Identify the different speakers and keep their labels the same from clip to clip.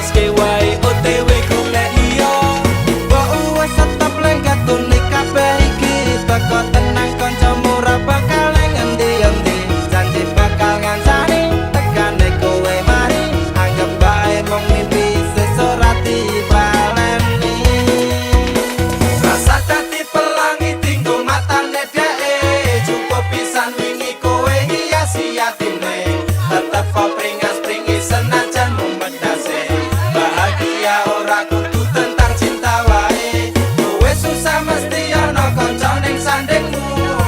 Speaker 1: diloske wae OTW golek liya.
Speaker 2: Mbok wis tetep lengket unik kabeh iki teko tenang kancamu ora bakal ngendi-endi janji bakal ngancani tekane kowe mari anggap bae mung mimpi sesora dibaleni.
Speaker 1: Rasa dadi pelangi tinggo matane dhek cukup pisan wingi kowe hiasi atine tetep kok pringas-pringi senajan mumbedase bahagia ora kudu tentang cinta wae kowe susah mesti ana kanca ning sandingmu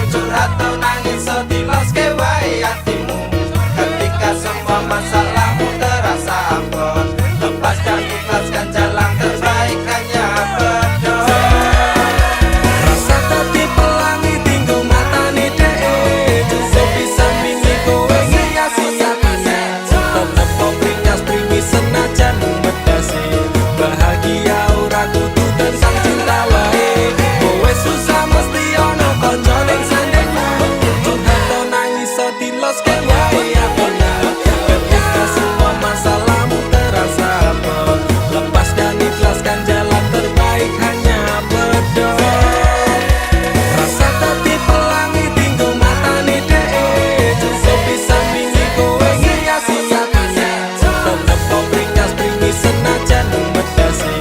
Speaker 1: curhat tau nangis so diloske wae atimu ketika semua masalahmu terasa abot lepas dan ikhlaskan jalan terbaik hanya berdoa. Rasa dadi pelangi tinggo matane dhek cukup bisa wingi kowe hiasi atine tetep kok pringas-pringi senajan mumbedase bahagia ora kudu tentang cinta wae kowe susah mesti ana kanca ning sandingmu curhat tau nangis so diloske wae atimu ketika semua masalahmu terasa abot lepas dan ikhlaskan jalan terbaik hanya berdoa. Rasa dadi pelangi tinggo matane dhek cukup bisa wingi kowe hiasi atine tetep kok pringas-pringi senajan mumbedase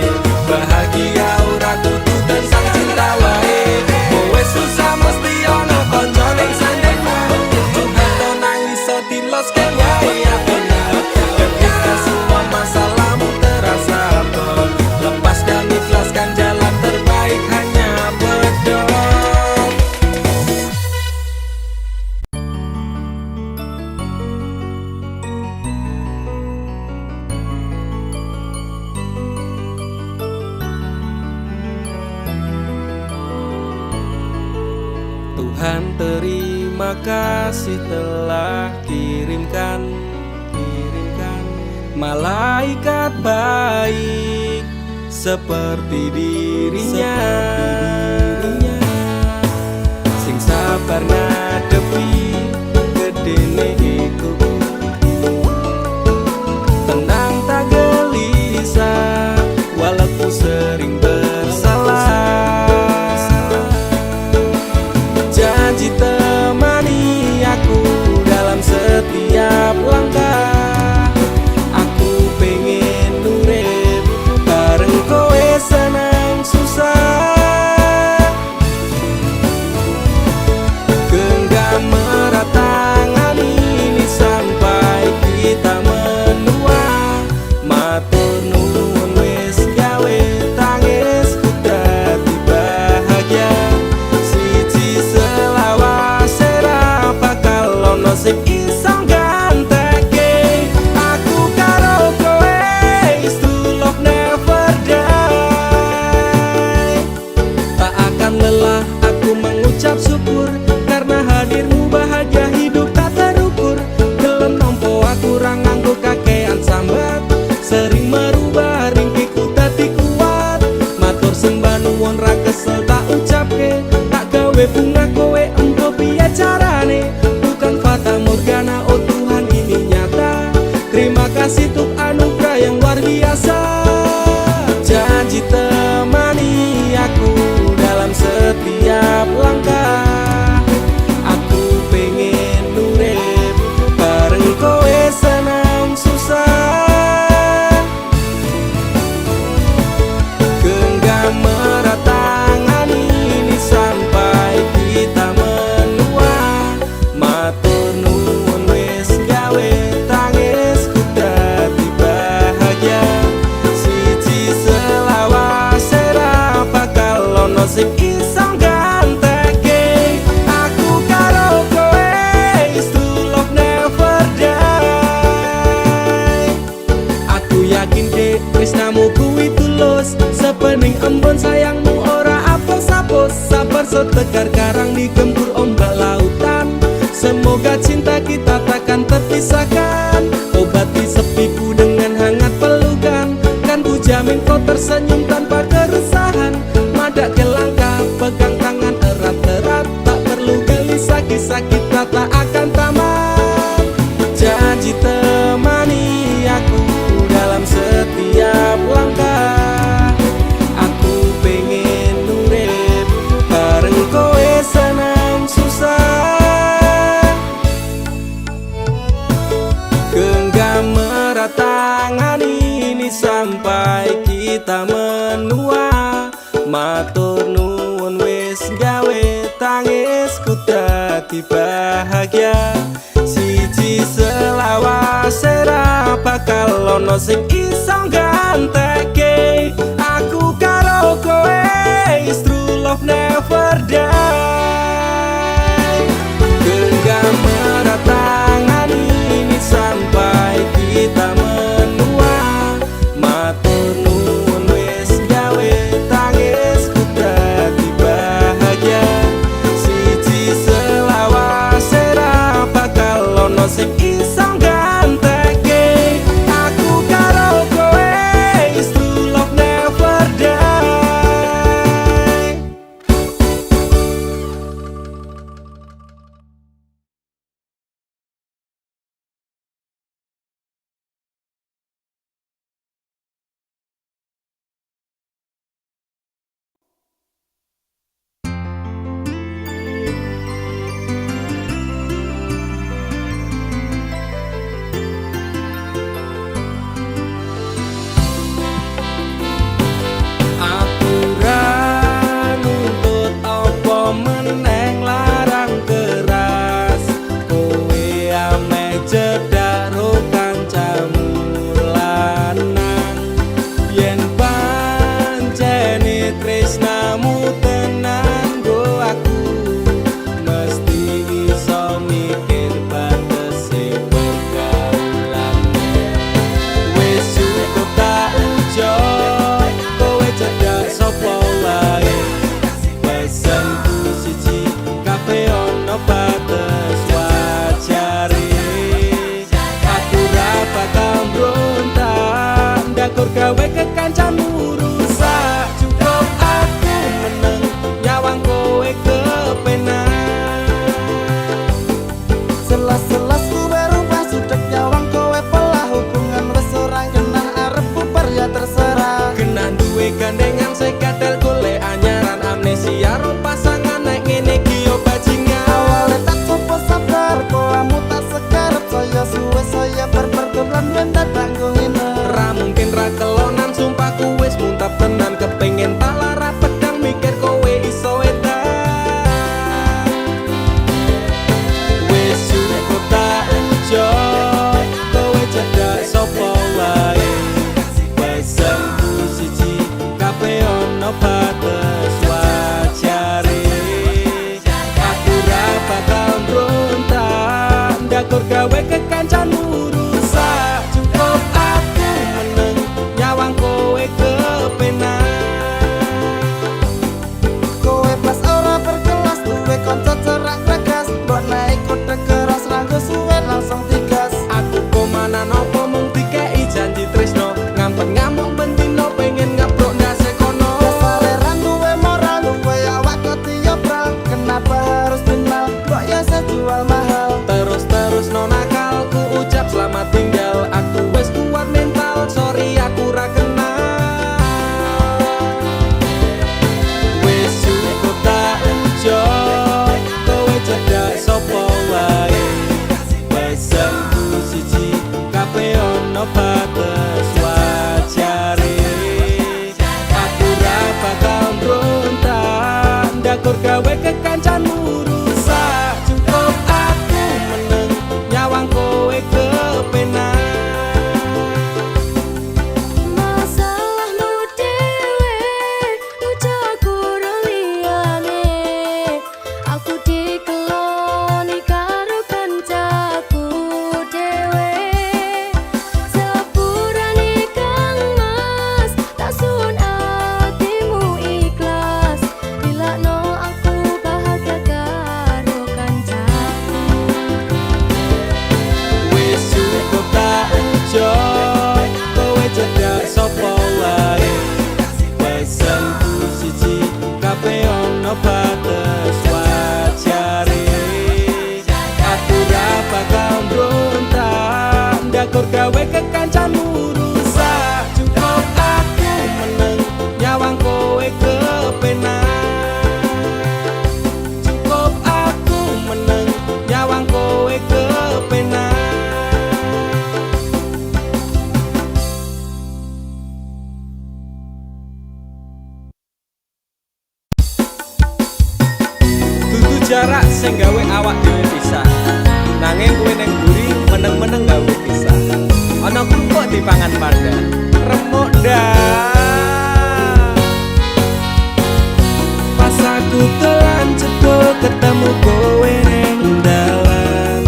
Speaker 1: bahagia ora kudu tentang cinta wae kowe susah mesti ana kanca ning sandingmu curhat tau nangis so diloske wae atimu ketika semua masalahmu terasa abot lepas dan ikhlaskan jalan terbaik hanya berdoa. Tuhan terima kasih telah kirimkan malaikat baik seperti dirinya sing sabar ngadepi gedene iku tenang tak gelisah walaupun sering bersalah janji temani aku dalam setiap langkah aku pengen urip bareng kowe senang susah genggam erat tangan ini sampai kita menua matur nuwun wis gawe tangis ku dadi bahagia siji selawase ra bakal ono sing iso ganteke aku karo kowe is to love never die tak akan lelah aku mengucap syukur karena hadirmu bahagia hidup tak terukur gelem nampa aku ra nganggo kakean sambat sering merubah ringkiku dadi kuat matur sembah nuwun ra kesel tak ucapke tak gawe bunga kowe engko piye carane bukan fata morgana oh Tuhan ini nyata terima kasih untuk anugerah yang luar biasa janji temani aku dalam setiap langkah aku pengen urip bareng kowe senang susah genggam erat tangan ini sampai kita menua matur nuwun wis gawe tangis ku dadi bahagia siji selawase ra bakal ono sing iso ganteke aku karo kowe is to love never die aku yakin dek tresnamu kuwi tulus sepening embun sayangmu ora apos-apos sabar setegar karang digempur ombak lautan semoga cinta kita takkan terpisahkan obati sepiku dengan hangat pelukan kan ku jamin kau tersenyum tanpa keresahan madak ke langkah pegang tangan erat-erat tak perlu gelisah kisah kita tak akan tamat janji temani aku dalam setiap
Speaker 2: sampai kita menua. Matur nuwun wis gawe tangisku dadi bahagia. Siji selawase ra bakal ono sing iso gantekake aku karo kowe. Is true love never die. Genggam erat tangan ini sampai kita menua. Matur nuwun wis gawe tangisku dadi bahagia. Siji selawase ra bakal ono sing iso gantekake aku karo kowe. Is true love never die. Aturan nuntut apa meneng larang keras. Kowe ame cedak ro kancamu lanang. Yen pancene tresnamu tenan go aku mesti iso mikir batese pergaulan. Wis cukup tak ujuk kowe cedak sapa wae. Pesanku siji kabeh ono batas wajare. Aku ra bakal mbrontak ndakur gawe kekancamu rusak. Cukup aku meneng nyawang kowe kepenak. Selas-selas kowe rubah sudek nyawang kowe pelah. Hubungan wis ora genah arep bubar ya terserah. Genah duwe gandengan sekatel golek anyaran amnesia ro pasangan nek ngene iki yo bajingan. Awale tak coba sabar koamu tak sekarep saya suwe saya berpertulan ben dadak ngene. Ra mungkin ra kelonan sumpahku wis muntap tenan kepengin tak lara pedang mikir kowe iso edan. Wis cukup tak ujuk kowe cedak sapa wae. Pesanku siji kabeh ono batas wajare. Aku ra bakal mbrontak ndakur gawe kekancanmu rusak. Cukup aku meneng nyawang kowe kepenak. Kowe pas ora berkelas duwe kanca cerak regas. Mbok naik kode keras ranggo suwe langsung digas. Aku komana nopo mung dikei janji tresno. Ngampet ngamuk bendino pengen ngabrok ndase kono. Dasare ra duwe moral duwe awak ketiobral. Kenapa harus final kok ya sejual mahal. Terus no nakal ku ucap selamat tinggal. Aku wis kuat mental sorry aku ra kenal. Wis cukup tak ujuk kowe cedak sapa wae. Pesanku siji kabeh ono batas wajare. Aku ra bakal mbrontak ndakur gawe kekancanmu rusak. Cukup aku meneng nyawang kowe kepenak.
Speaker 3: Masalahmu dhewe ucap kurang liyane. Aku dikeloni karo kancaku dhewe. Sepurane Kang Mas tak sun atimu ikhlas. Dilakno aku bahagia karo kancaku.
Speaker 2: Wis cukup tak ujuk kowe cedak sapa wae. Pesanku siji kabeh ono batas wajare. Aku ra bakal mbrontak ndakur gawe kekancanmu rusak. Cukup aku meneng nyawang kowe kepenak. Cukup aku meneng nyawang kowe kepenak.
Speaker 1: sing gawe awak dhewe pisah. Nanging kowe ning mburi meneng-meneng gawe pisah. Ana krupuk dipangan panda. Remuk ndak.
Speaker 2: Pas aku telan jebul ketemu kowe ning dalan,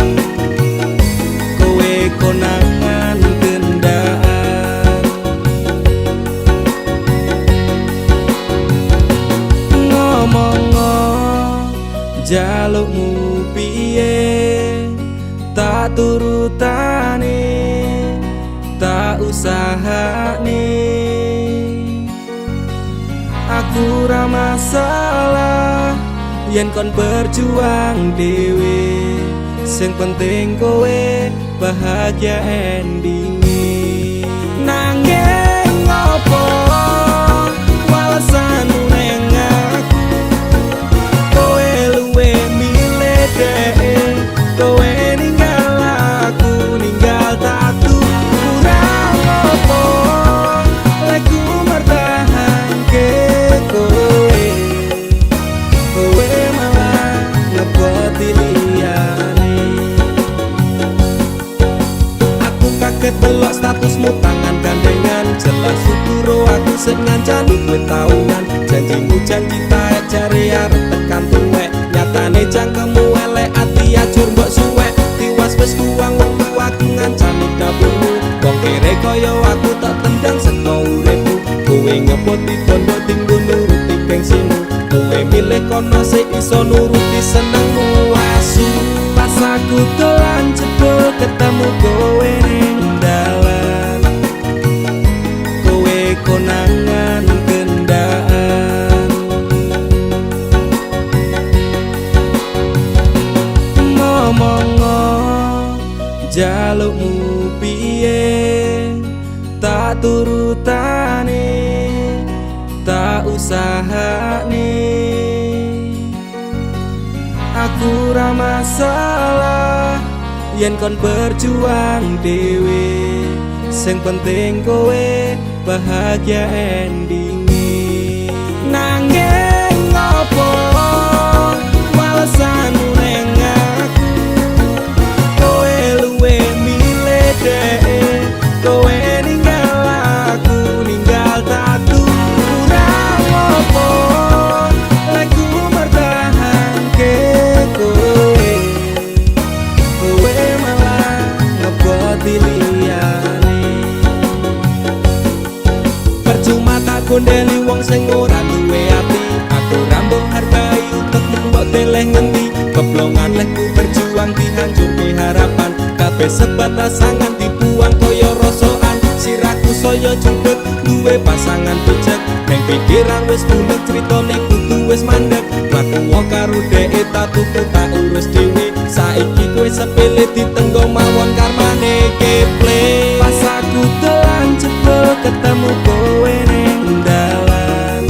Speaker 2: kowe konangan gendaan. Ngomong-ngo jalukmu piye, tak turutane, tak usahane. Aku ra masalah yen kon berjuang dhewe, sing penting kowe bahagia endinge. Nanging ngopo walesanmu neng aku, kowe luwe milih dhek, kowe ninggal aku ninggal tatu. Kurang ngopo lagu mertahanke kowe, kowe malah ngeboti liyane. Aku kaget delok statusmu tangan gandengan, jelas syukuro aku sing ngancani kowe tahunan. Janjimu janji taek jare arep tekan tuwek, nyatane cangkemmu elek ati ajur mbok suwek. Tiwas wis kuwang wektu aku ngancani dapurmu, wong kere kaya aku tak tendang saka uripmu. Kowe ngepoti bondo tinggu nuruti gengsimu, kowe milih kono sik iso nuruti senengmu asu. Pas aku dolan jebul ketemu kowe ning dalan, kowe konangan gendaan. Ngomong-ngo jalukmu piye, tak turutane, tak usahane. Aku ra masalah yen kon berjuang dhewe, sing penting kowe bahagia endinge. Nanging ngopo walesanmu neng aku, kowe luwe milih dhek, kowe ninggal aku ninggal tatu. Kurang ngopo lagu mertahanke kowe, kowe malah ngeboti liyane. Percuma tak gondeli wong sing ora duwe ati, aku rambung hargai utekmu mbok deleh ngendi. Keblongan lekku berjuang dihancurke harapan, kabeh sebatas angan dibuang koyo rosokan. Sirahku saya jemput duwe pasangan pijak, neng pikiran wis bulet critane kudu wis mandek. Laku wong karo dhek tatuku tak urus dhewe, saiki kowe sepele ditenggo mawon karmane keple. Pas aku dolan jebul ketemu kowe ning dalan,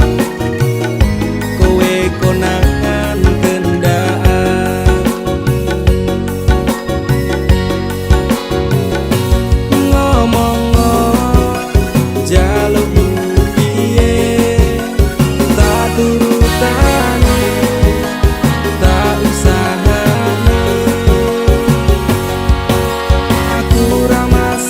Speaker 2: kowe konangan gendaan. Ngomong-ngo jalukmu piye, tak turutane, tak usahane. Aku ra masalah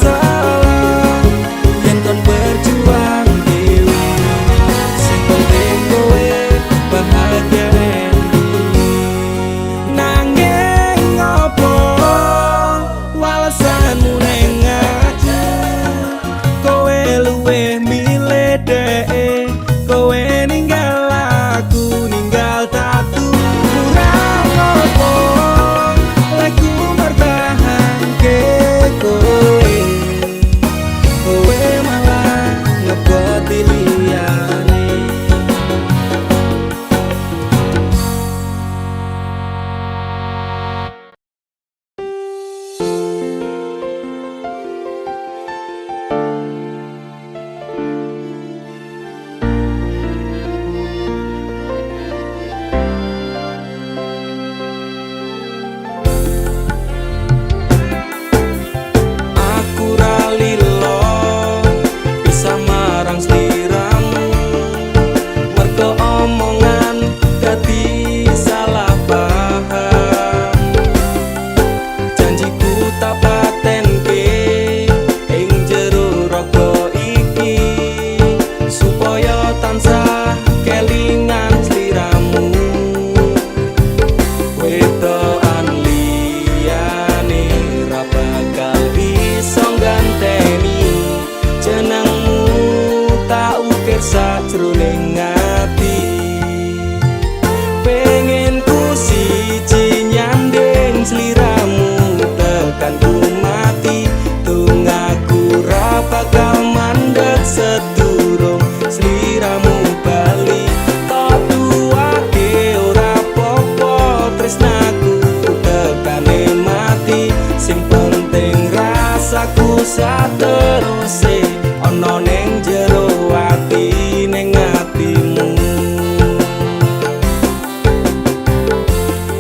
Speaker 2: sateruse ana ning jero ati ning atimu.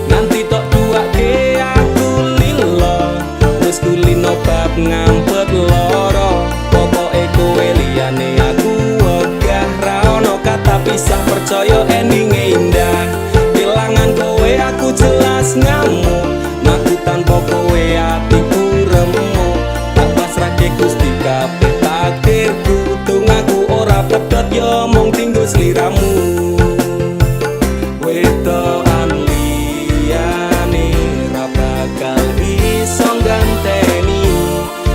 Speaker 2: Nganti tok duake aku lilo wis kulino bab ngampet loro. Pokoke kowe liyane aku wegah ra ono kata pisah, percaya endinge indah. Kelangan kowe aku jelas ngamuk, aku tanpa kowe atiku remuk. Tak pasrahke Gusti kabeh takdirku, dongaku ora pedhot yo mung tinggo sliramu. Wedokan liyane ra bakal iso ganteni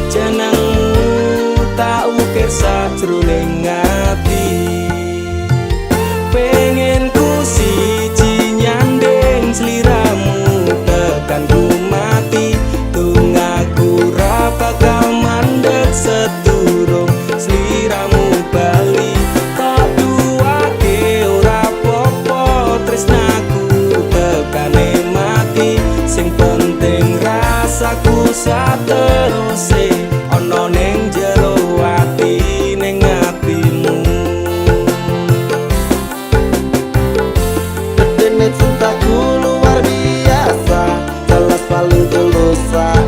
Speaker 2: jenengmu, tak ukir sajroning ati. Pengen ku siji nyanding sliramu tekan ku mati, dongaku ra bakal mandeg sedurung sliramu bali. Tak duwake ora apa-apa tresnaku tekane mati, sing penting rasaku sateruse ana ning jero ati ning atimu.
Speaker 4: Dene cintaku luar biasa, jelas paling tulus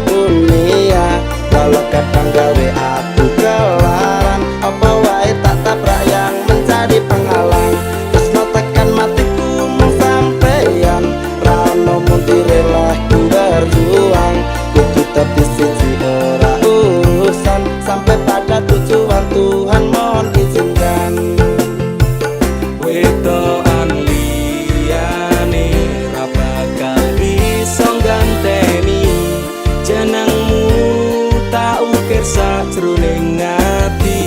Speaker 4: dunia. Walau kadang gawe aku kelaran, apa wae tak tabrak yang menjadi penghalang. Tresno tekan matiku mung sampeyan, ra ono mundire lah ku berjuang. Kudu tapi siji ora urusan, sampai pada tujuan Tuhan mohon izinkan.
Speaker 2: Wedokan liyane ra bakal iso ganteni jenengmu, tak ukir sajroning ati.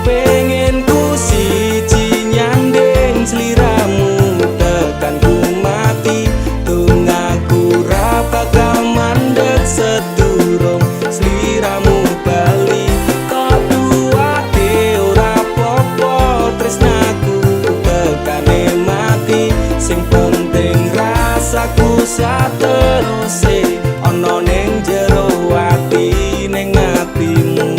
Speaker 2: Pengen ku siji nyanding sliramu tekan ku mati, dongaku ra bakal mandeg sedurung sliramu bali. Tak duwake ora apa-apa tresnaku tekane mati, sing penting rasaku sateruse ana ning jero ati ning atimu.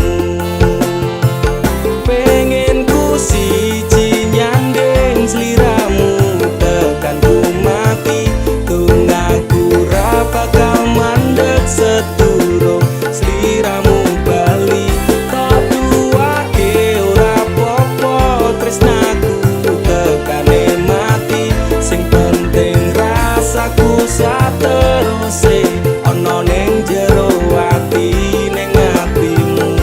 Speaker 2: Pengen ku siji nyanding sliramu tekan ku mati, dongaku ra bakal mandeg sedurung sliramu bali. Tak duwake ora apa-apa tresnaku tekane mati, sing penting rasaku sateruse ana ning jero ati ning atimu.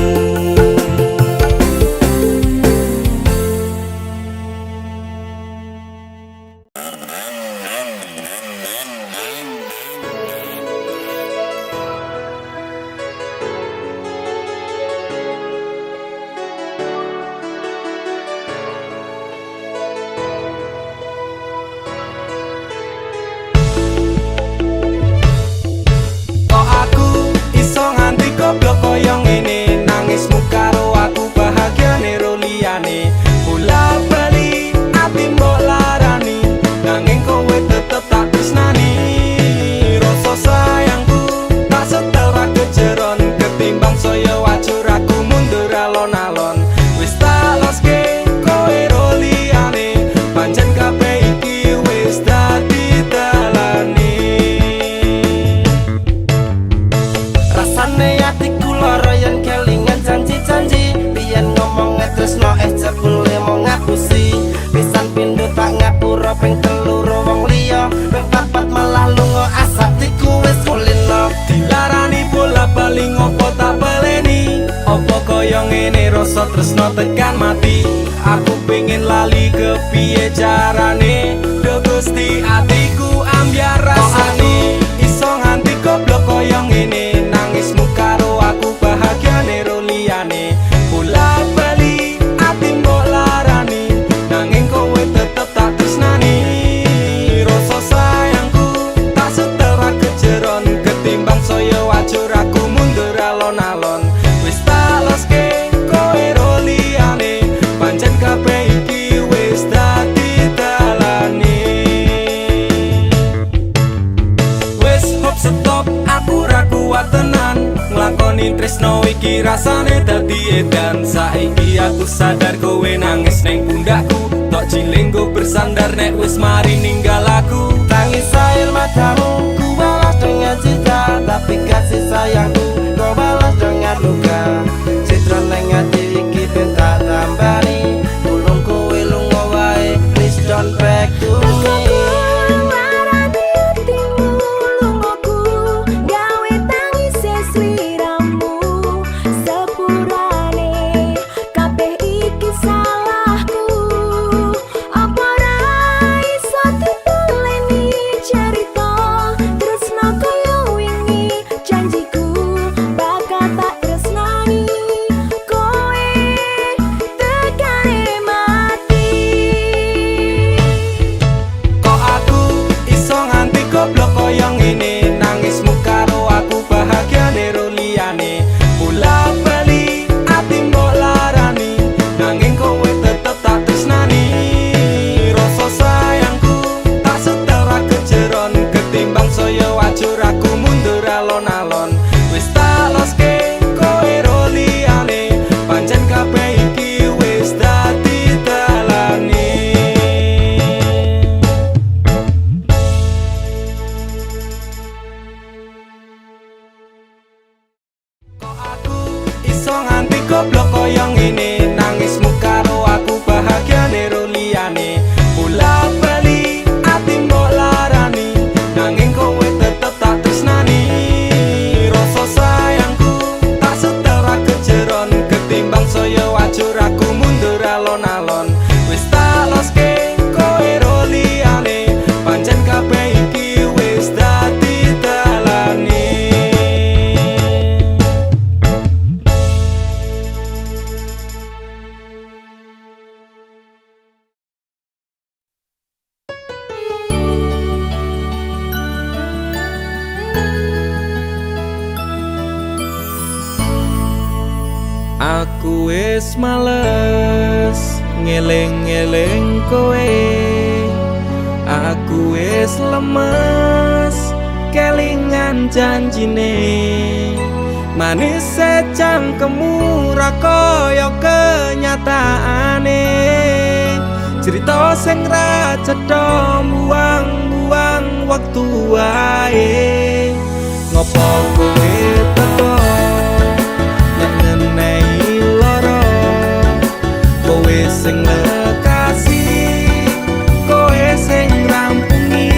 Speaker 2: Kok aku iso nganti goblok koyo ngene, nangismu karo aku bahagiane ro liyane. Bola bali ati mbok larani, nanging kowe tetep tak tresnani. Rasa sayangku tak setel ra kejeron, ketimbang saya wajur aku mundur alon-alon. Wis tak loske kowe ro liyane, pancen kabeh iki wis dadi dalane.
Speaker 4: Rasane atiku lara yen kelingan janji-janji, biyen ngomong tresno jebule mau ngapusi. Pisan pindho tak ngapura ping telu wong liya, ping papat malah lunga asatiku wis kulino.
Speaker 2: Dilarani bola bali ngopo tak baleni, opo koyo ngene rasa tresno tekan mati. Aku pengen lali kepiye carane, do Gusti atiku ambyar rasane. Iso nganti goblok koyo ngene, nangismu karo aku bahagiane ro liyane. Bola bali ati mbok larani, nanging kowe tetep tak tresnani. Rasa sayangku tak setel ra kejeron, ketimbang saya wajur aku mundur alon-alon. Wis tak loske kowe ro liyane, pancen kabeh iki wis dadi dalane.
Speaker 1: Nanging tresno iki rasane dadi edan. Saiki aku sadar kowe nangis neng pundakku. Tok cilenggo bersandar nek wis mari ninggal aku.
Speaker 2: Tangis air matamu ku balas dengan cinta, tapi kasih sayangku kau balas dengan luka. Citra neng ati iki ben tak tambani, tulung kowe lunga wae, please don't back to me.
Speaker 1: Goblok koyo ngene, nangismu karo aku bahagia nero liyane. Bola bali ati mbok larani, nanging kowe tetep tak tresnani. Rasa sayangku tak setara kejeron, ketimbang saya wajur aku mundur alon-alon. Wis tak loske kowe ro liyane, pancen kabeh iki wis dadi dalane. Aku wis males ngeleng-ngeleng kowe. Aku wis lemes kelingan janjine. Manis secangkemmu ra kaya kenyataane. Cerita sing ra cetha buang-buang waktu wae. Ngopo kowe teko ngenei loro, kowe sing lekasih, kowe sing rampungi.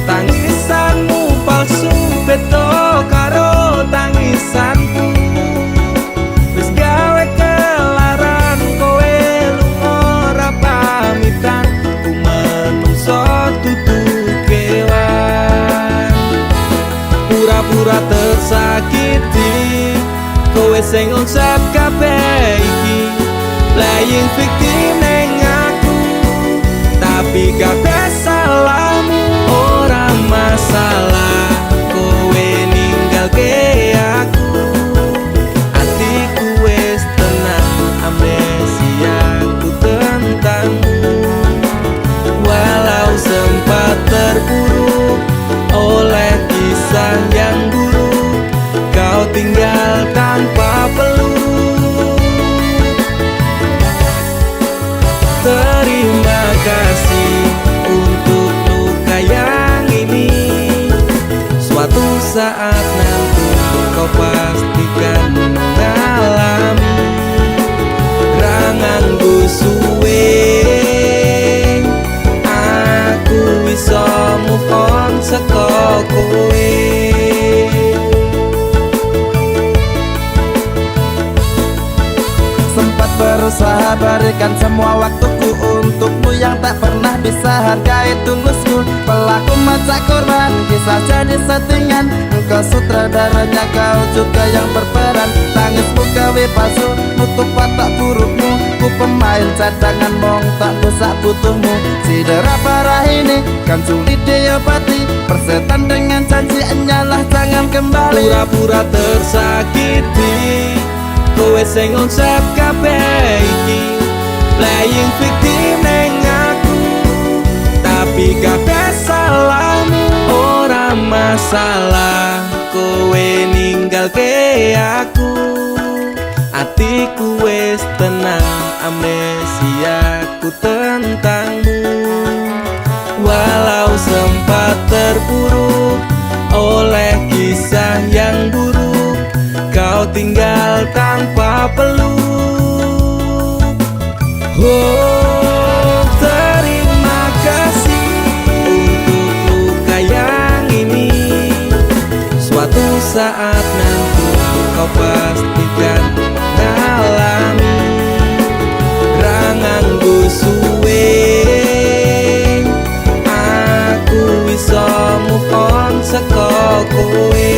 Speaker 1: Tangisanmu palsu beda karo tangisanku. Wis gawe kelaran kowe lunga ora pamitan. Ku menungso dudu kewan, pura-pura tersakiti. Kowe sing ngusap kabeh iki, playing victim neng aku. Tapi kabeh salahmu, ora masalah kowe ninggalke aku. Atiku wis tenang, amnesiaku tentangmu. Walau sempat terpuruk oleh kisah yang buruk, kau tinggal tanpa peluk. Terima kasih untuk luka yang ini. Suatu saat nanti kau pastikan mengalami. Rangangku suwe, aku bisa move on saka kowe.
Speaker 2: Sempat berusaha berikan semua waktuku untukmu yang tak pernah bisa hargai tulusku. Pelaku macak korban, kisah jadi settingan. Engkau sutradaranya, kau juga yang berperan. Tangismu gawe palsu, nutup watak burukmu. Ku pemain cadangan, mong tak bisa butuhmu. Cedera parah ini kan sulit diobati. Persetan dengan janji, enyalah jangan kembali.
Speaker 1: Pura-pura tersakiti, kowe sing ngonsep kabeh iki, playing victim neng aku. Tapi kabeh salahmu, ora masalah kowe ninggal
Speaker 2: ninggalke aku, atiku wis tenang, amnesiaku tentangmu. Walau sempat terpuruk oleh kisah yang buruk, kau tinggal tanpa peluk. Oh, terima kasih untuk luka yang ini. Suatu saat nanti kau pastikan ngalami rangangku suwe. Aku bisa move on saka kowe.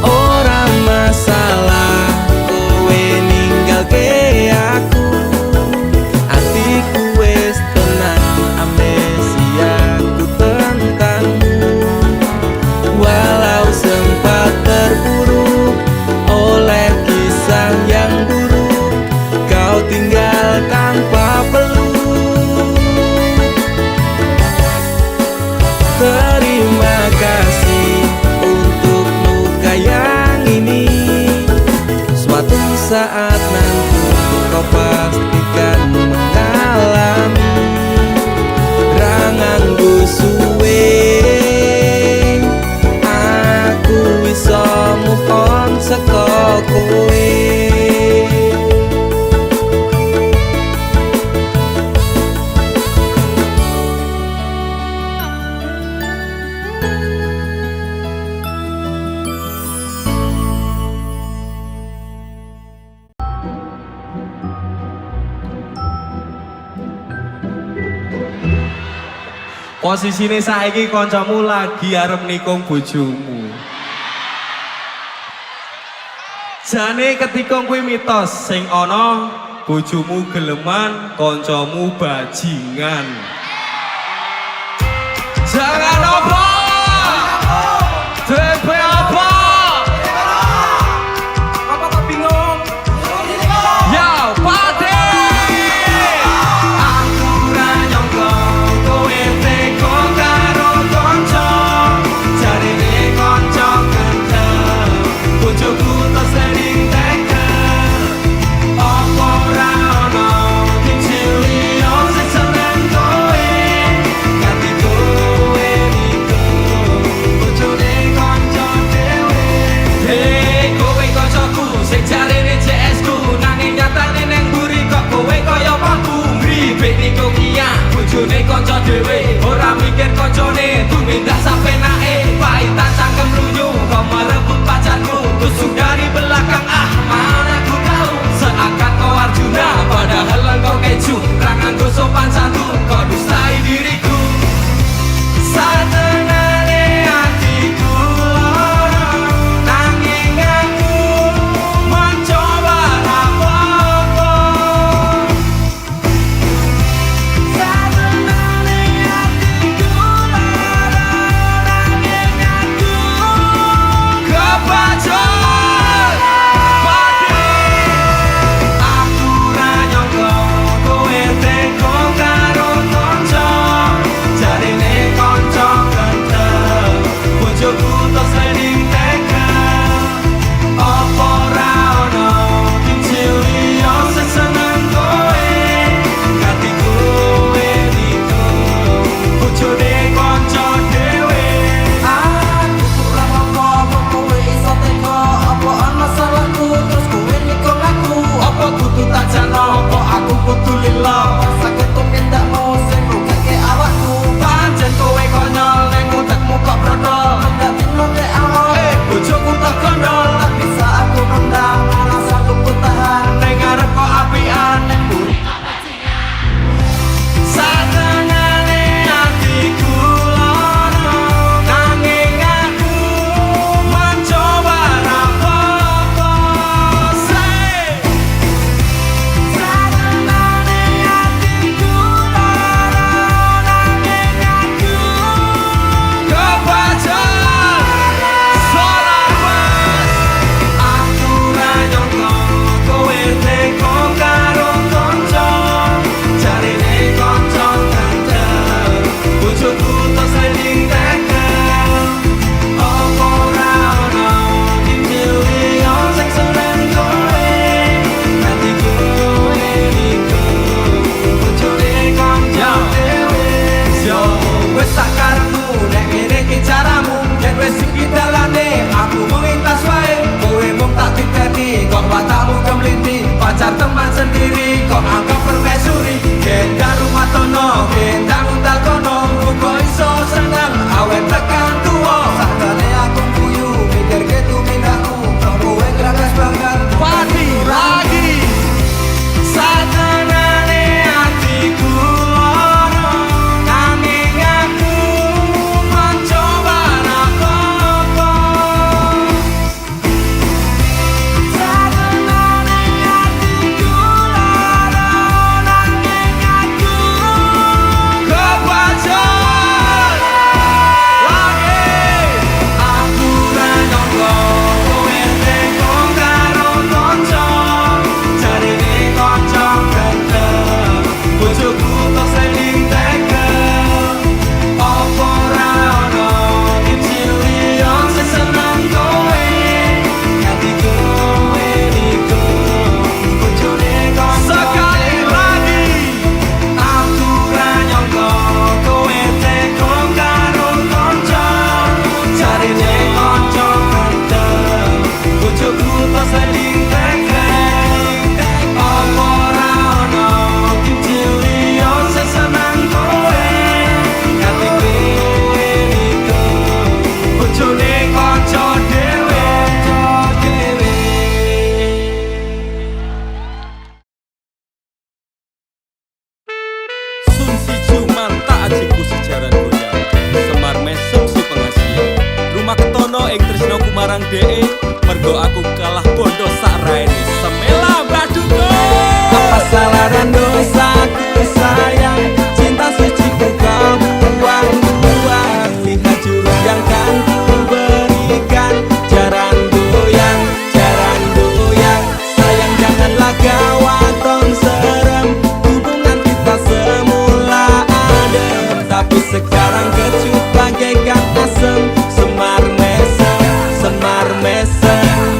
Speaker 2: Ora masalah kowe ninggalke aku, atiku wis tenang, amnesiaku tentangmu. Walau sempat terpuruk oleh kisah yang buruk, kau tinggal tanpa peluk. Terima kasih untuk luka yang ini. Suatu saat nanti kau pastikan mengalami rangangku suwe. Aku bisa move on saka kowe.
Speaker 1: Posisine saiki kancamu lagi arep nikung bojomu. Jane ketika kuwi mitos sing ana bojomu geleman, kancamu bajingan. Jangan apa? DP apa? Apa kok bingung? Ya, Pade. Aku ora nyangka kowe teko karo kanca. Jarine kanca kendel, bojoku tak sering tekel. Apa ora ono kecil liya sing seneng kowe, ganti kowe niku bojone kanca dhewe. Hei kowe kancaku sing jarine CS ku, nanging nyatane neng mburi kok kowe kaya paku. Ngribek niku kiya bojone kanca dhewe, ora mikir kancane tumindak sapenake. Paitan cangkem lunyu kau merebut pacarku, tusuk dari belakang. Ah mana ku tahu seakan kau Arjuna, padahal engkau keju. Ranganku sopan santun, kau dustai diriku. Satenane hatiku lara, nanging aku mencoba apa-apa. Satenane hatiku lara, marang DE mergo aku kalah bodoh sak raine semela baduko.
Speaker 2: Apa salah dan dosaku sayang, cinta suci ku kau buang-buang. Lihat jurus yang kan ku berikan, jaran goyang, sayang janganlah gawatong serem. Hubungan kita semula adem, tapi sekarang kecut bagaikan asem. Semar mesem,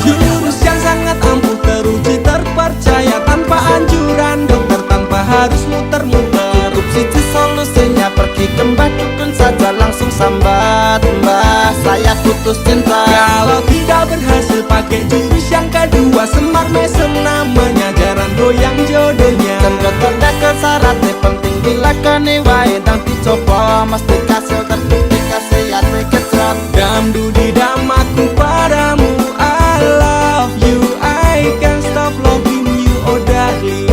Speaker 2: jurus yang sangat ampuh teruji terpercaya, tanpa anjuran dokter, tanpa harus muter-muter. Cukup siji solusinya, pergi ke mbah dukun saja, langsung sambat, mbah saya putus cinta. Kalau tidak berhasil pakai jurus yang kedua, semar mesem namanya, jaran goyang jodohnya. Dan dokter dekel syaratnya penting dilakoni wae, dan dicoba mesti kasil terbukti khasiat kecot. Dam dudi dam aku padamu, I love you, I can't stop loving you, oh darling.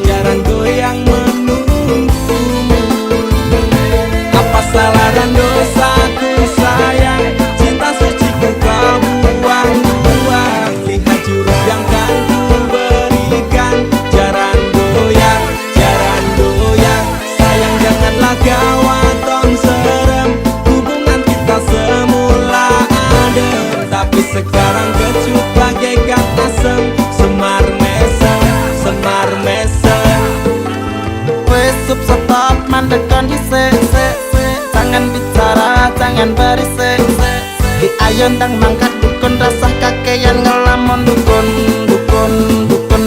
Speaker 2: Jaran goyang menunggumu. Apa salah dan dosaku sayang, cinta suci ku kau buang-buang. Lihat jurus yang kan ku berikan, jaran goyang, sayang janganlah gawatong serem. Hubungan kita semula adem, tapi sekarang kecut bagaikan asem. Semar mesem. Wes stop mandekan dhisik, jangan bicara, jangan berisik. Ki ayo ndang mangkat dukun, rasah kakean ngelamun dukun,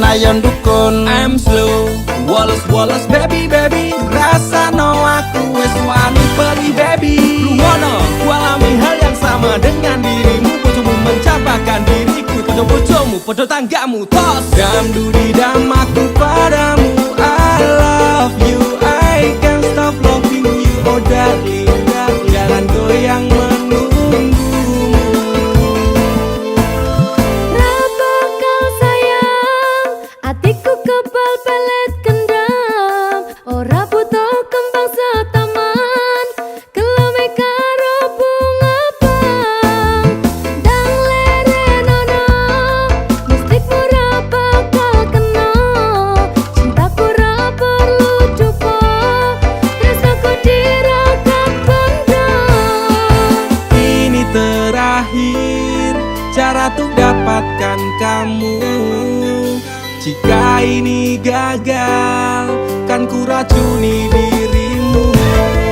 Speaker 2: ayo dukun. I'm slow, Wallace baby, rasa no aku wes wani pergi baby. Lungono, ku alami hal yang sama dengan dirimu, bojomu mencapakan diriku, podo bojomu, podo tanggamu, tos. Dam dudi dam aku padamu, I love you, I can't stop loving you, oh darling. Jalan goyang menunggumu.
Speaker 3: Rabakal sayang, atiku kebal pelet kendam. Ora butuh kembang setaman, kelame karo bunga bang. Dang lerenono, mistikmu ra bakal kena. Cintaku ra perlu cupo, tresnaku diragat bondo.
Speaker 2: Ini terakhir cara untuk dapatkan kamu. Jika ini gagal, kan ku racuni dirimu.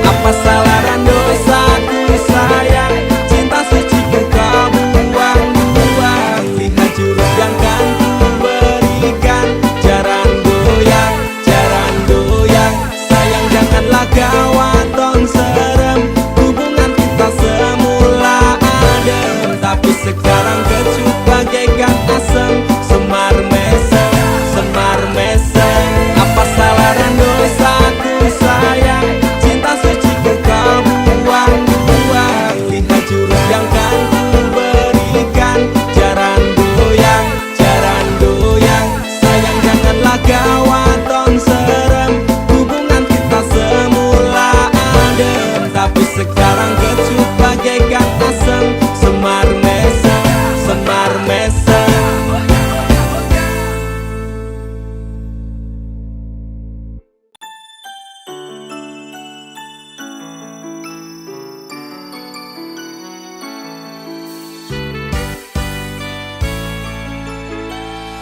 Speaker 2: Apa salah dan dosaku sayang, cinta suci ku kau buang-buang. Lihat jurus yang kan ku berikan, jaran goyang, sayang janganlah gawatong serem. Hubungan kita semula adem, tapi sekarang kecut bagaikan asem. Semar mesem. Apa salah dan dosaku sayang, cinta suci ku kau buang-buang. Lihat jurus yang kan ku berikan, jaran goyang, sayang janganlah gawatong serem. Hubungan kita semula adem, tapi sekarang kecut bagaikan asem. Semar mesem.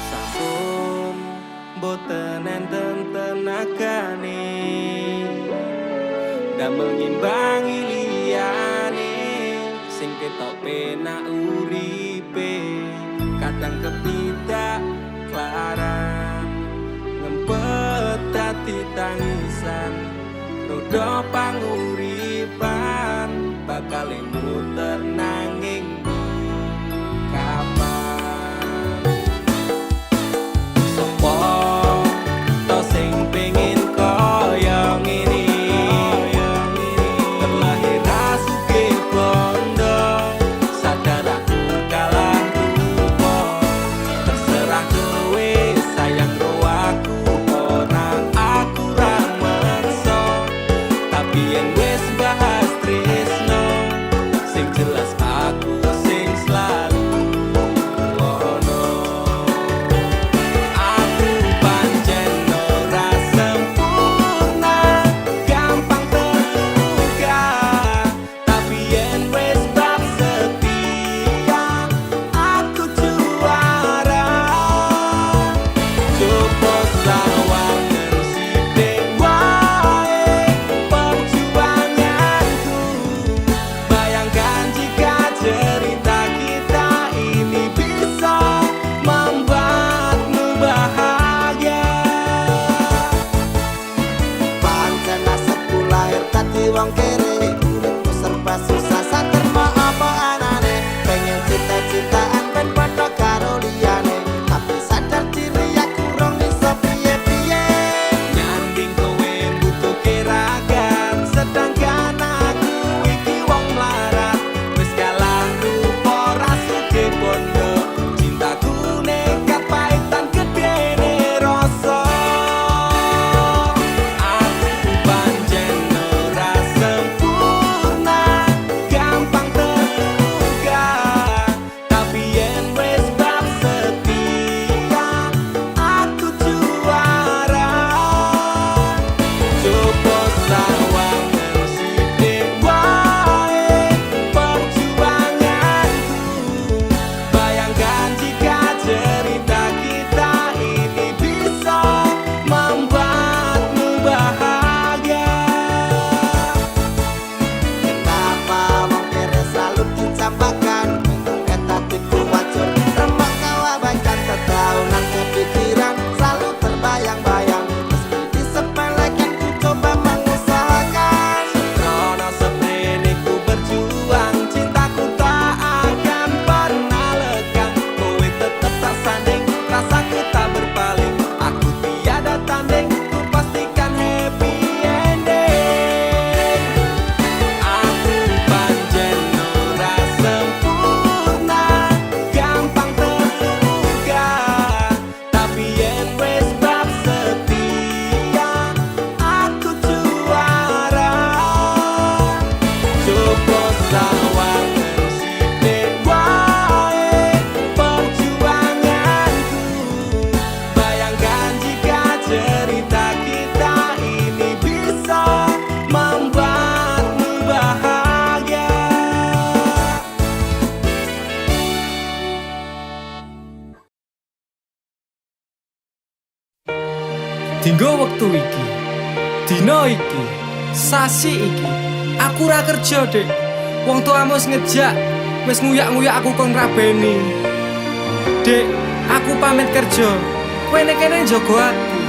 Speaker 2: Sampun boten enten tenagane, damel ngimbangi liyane, sing ketok penak uripe. Kadang kepidak klaran, ngempet dadi tangisan. Rodo panguripan, bakal muter nanging kapan. Sopo to sing pengin koyo ngene, terlahir sugih bondo, sadar aku kalah rupa. Terserah kowe sayang ro aku, orang aku ra meksa. Tapi yen wis bahas tresno, sing
Speaker 5: Dinggo wektu iki, dina iki, sasi iki, aku ora kerja, Dik. Wong tuamu wis ngejak, wis nguyak-nguyak aku kon ngrabeni. Dik, aku pamit kerja. Kowe nek kene njaga ati.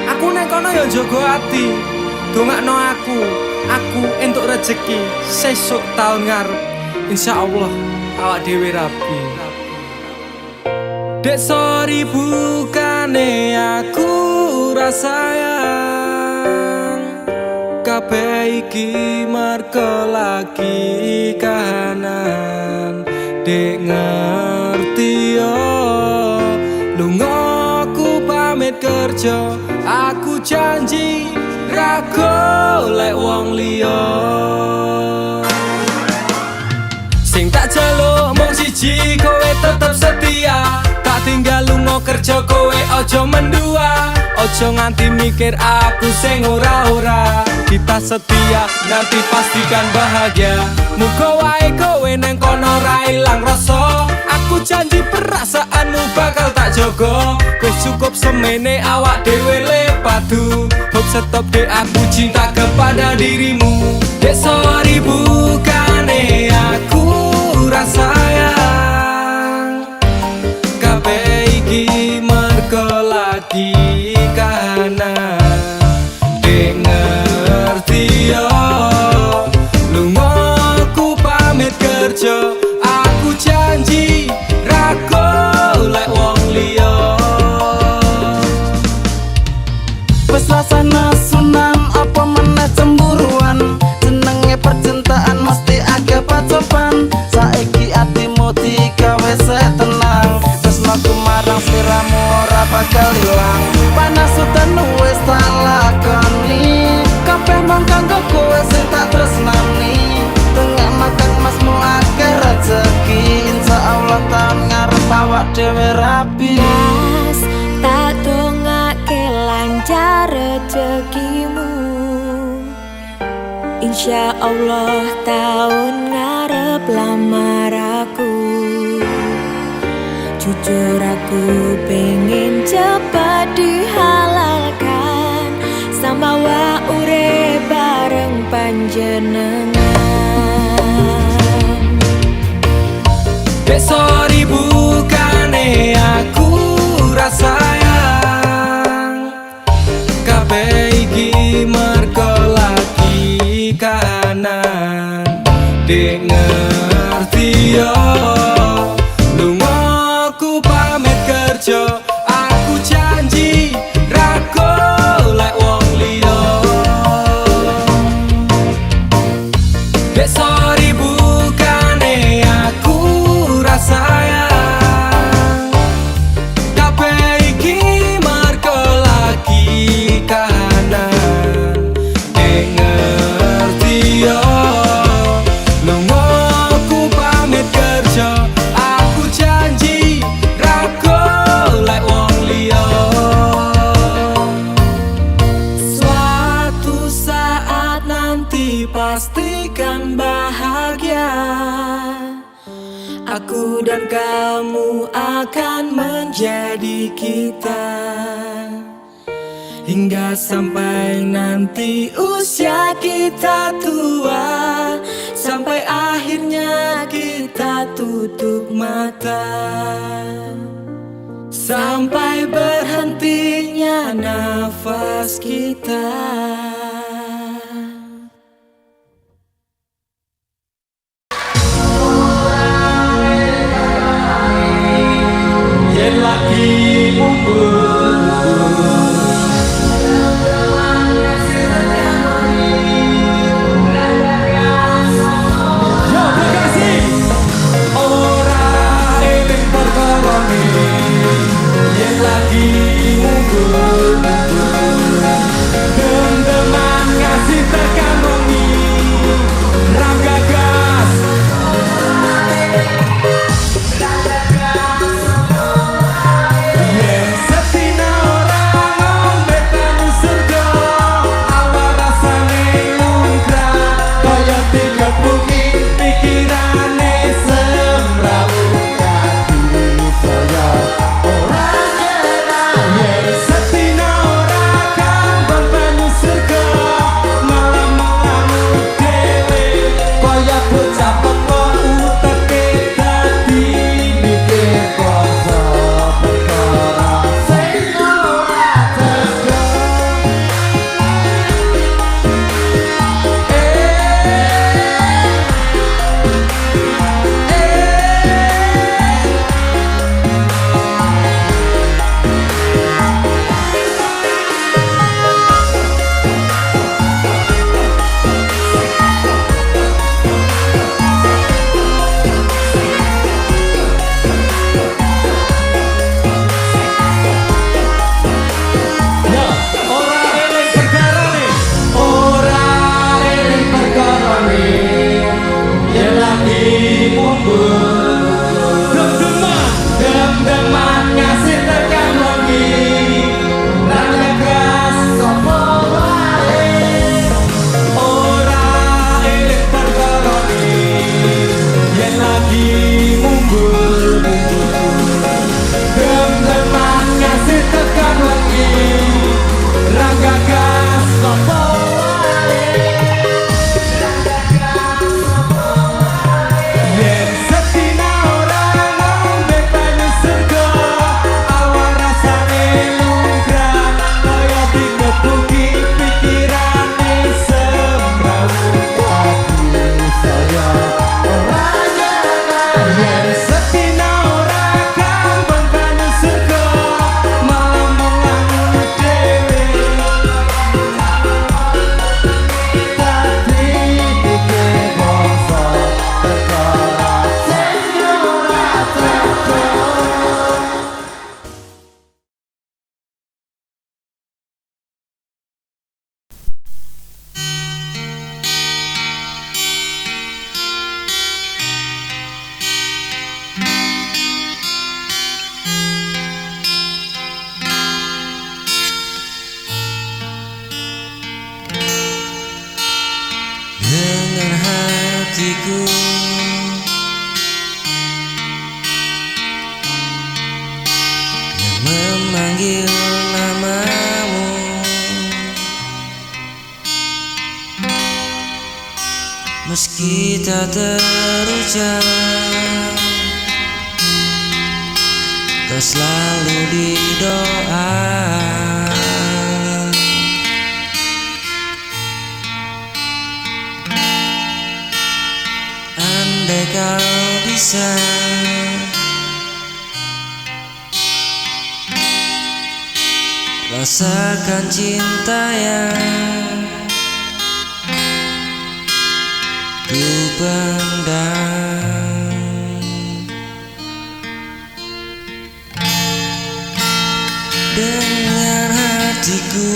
Speaker 5: Aku nek kono ya njaga ati. Dongakno aku entuk rezeki sesuk taun ngarep. Insyaallah awak dhewe rapi. Dek sorry bukane aku rasayang kabeh iki merko lagi kahanan. Dek ngerti yo lunga aku pamit kerja. Aku janji ra golek wong liya. Sing tak jaluk mung siji, kowe tetep setia. Tak tinggal lunga kerja, kowe ojo mendua. Ojo nganti mikir aku sing ora-ora. Kita setia, nanti pastikan bahagia. Muga wae kowe neng kono ra ilang rasa. Aku janji perasaanmu bakal tak jogo. Wis cukup semene awak dhewe le padu. Hope stop dek aku cinta kepada dirimu. Dek sorry bukane aku rasayang kabeh iki mergo lagi kahanan. Dek ngerti yo lunga aku pamit kerja. Aku janji ra golek wong liya.
Speaker 2: Wes rasane sunan apa meneh cemburuan. Jenenge percintaan mesti agak pacoban. Saiki atimu digawe tenang. Tresnaku marang sliramu ora bakal ilang. Panas udan wis tak lakoni. Kabeh mung kanggo kowe sing tak tresnani. Tengah makan masmu akeh rezeki. Insyaallah taun ngarep awak dhewe rapi.
Speaker 3: Mas, tak dongake lancar rezekimu. Insya Allah tahun ngarep lamar aku. Jujur aku pengen cepat dihalalkan. Sambawa urip bareng panjenengan.
Speaker 5: Dek sorry bukane aku rasayang kabeh iki mergo lagi kahanan. Dek ngerti yo lunga aku pamit kerja. Aku janji ra golek wong liya. Dek sorry bukane aku rasayang kabeh iki mergo lagi kahanan. Dek ngerti yo lunga aku pamit kerja. Aku janji ra golek wong liya. Suatu saat nanti pastikan bahagia. Aku dan kamu akan menjadi kita. Hingga sampai nanti usia kita tua. Sampai akhirnya kita tutup mata. Sampai berhentinya nafas kita. Yen lagi setia
Speaker 6: panggil namamu, meski tak terucap, kau selalu di doa. Andai kau bisa rasakan cinta yang ku pendam, dengar hatiku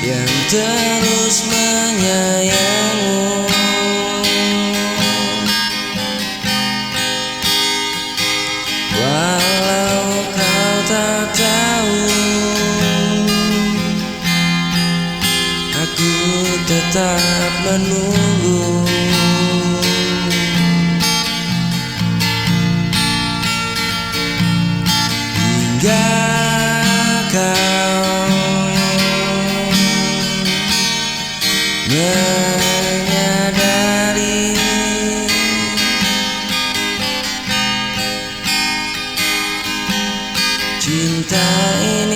Speaker 6: yang terus menyayangmu. Walau kau tak tahu, aku tetap menunggu. Hingga kau menyadari cinta ini.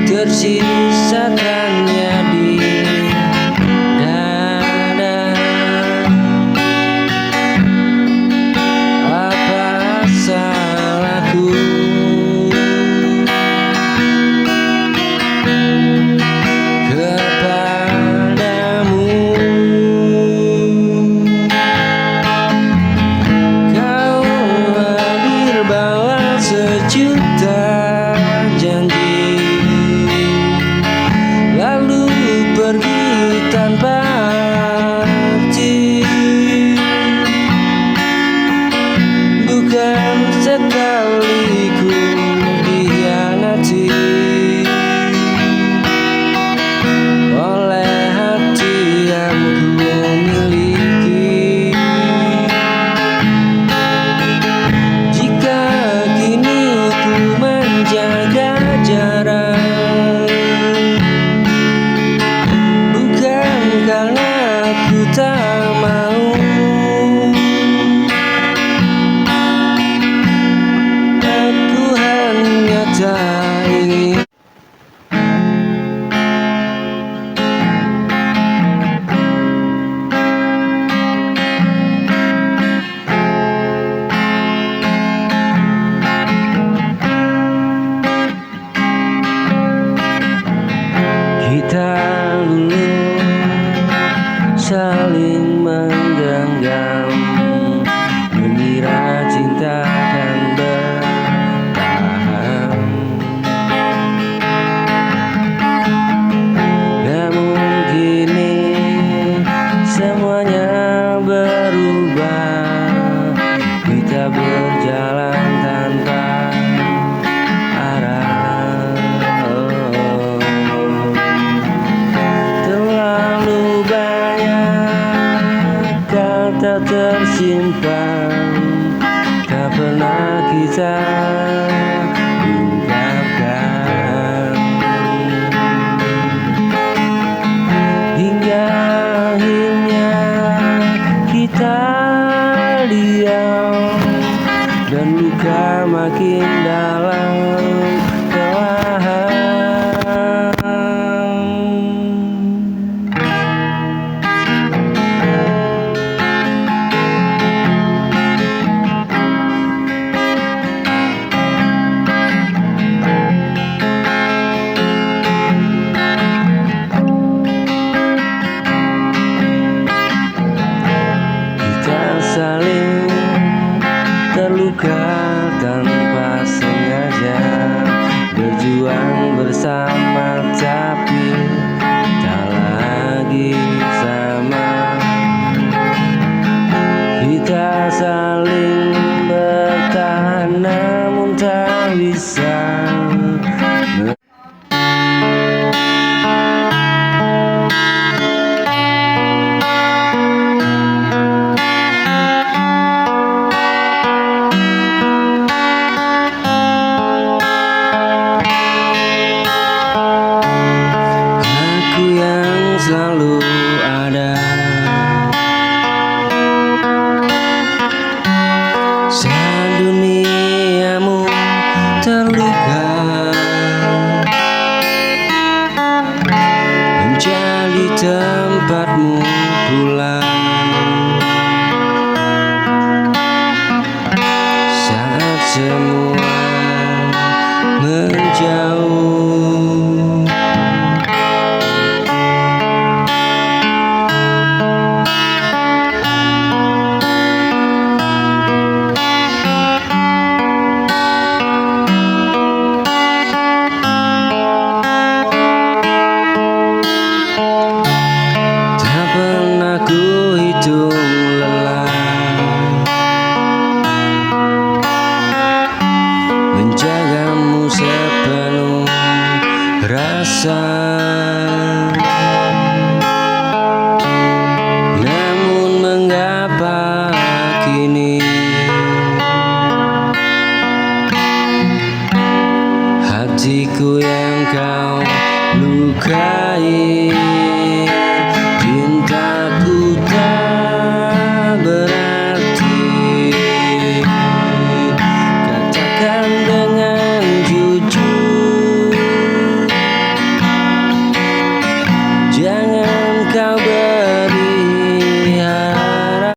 Speaker 6: Tersisakannya di dada. Apa salahku kepadamu? Kau hadir bawa sejuta janji, lalu pergi tanpa arti. Bukan sekali ku dikhianati oleh hati yang ku miliki. Jika kini ku menjaga jarak, karena aku tak mau, aku hanya tak ingin. Kita dulu saling menggenggam, mengira cinta akan bertahan. Namun kini semuanya berubah, kita berjalan tanpa arah. Terlalu banyak kata tersimpan, tak pernah kita ungkapkan. Hingga akhirnya kita diam, dan luka makin dalam perlahan. tak bisa. Aku yang selalu ada saat duniamu terluka, menjadi tempatmu pulang saat semua menjauh. Tak pernah ku hitung lelah menjagamu sepenuh rasa, namun mengapa kini hatiku yang kau lukai